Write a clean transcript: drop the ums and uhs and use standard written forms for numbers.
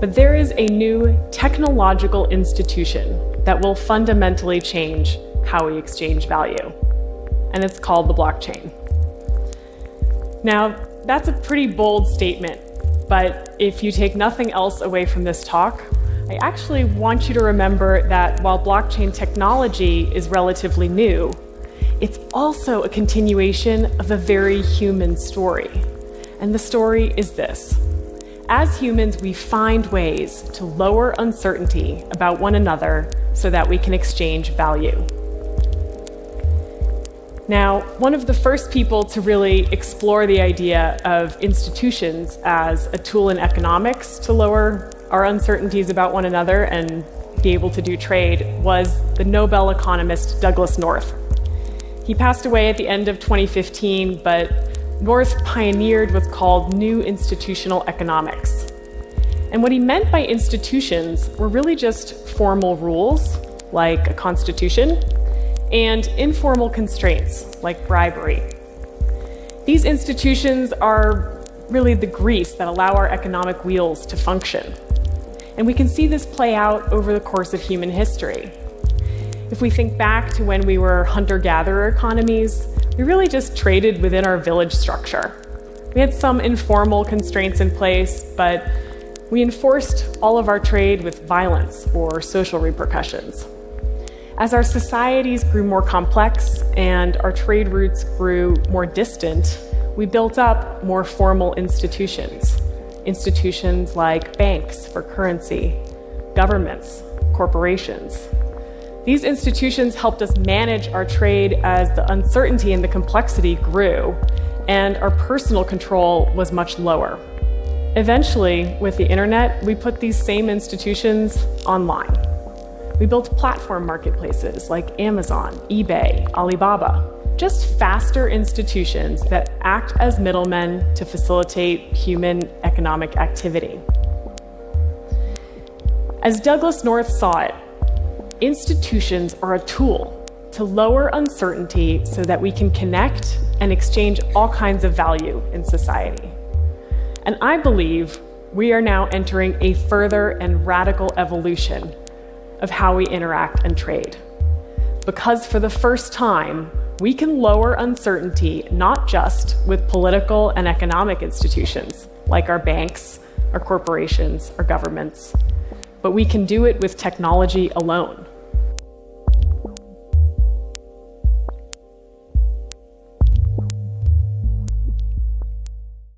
But there is a new technological institution that will fundamentally change how we exchange value, and it's called the blockchain. Now, that's a pretty bold statement, but if you take nothing else away from this talk, I actually want you to remember that while blockchain technology is relatively new, it's also a continuation of a very human story. And the story is this. As humans, we find ways to lower uncertainty about one another so that we can exchange value. Now, one of the first people to really explore the idea of institutions as a tool in economics to lower our uncertainties about one another and be able to do trade was the Nobel economist Douglas North. He passed away at the end of 2015, but North pioneered what's called new institutional economics. And what he meant by institutions were really just formal rules, like a constitution, and informal constraints, like bribery. These institutions are really the grease that allow our economic wheels to function. And we can see this play out over the course of human history. If we think back to when we were hunter-gatherer economies, we really just traded within our village structure. We had some informal constraints in place, but we enforced all of our trade with violence or social repercussions. As our societies grew more complex and our trade routes grew more distant, we built up more formal institutions. Institutions like banks for currency, governments, corporations. These institutions helped us manage our trade as the uncertainty and the complexity grew, and our personal control was much lower. Eventually, with the internet, we put these same institutions online. We built platform marketplaces like Amazon, eBay, Alibaba, just faster institutions that act as middlemen to facilitate human economic activity. As Douglas North saw it, institutions are a tool to lower uncertainty so that we can connect and exchange all kinds of value in society. And I believe we are now entering a further and radical evolution of how we interact and trade. Because for the first time, we can lower uncertainty not just with political and economic institutions, like our banks, our corporations, our governments, but we can do it with technology alone.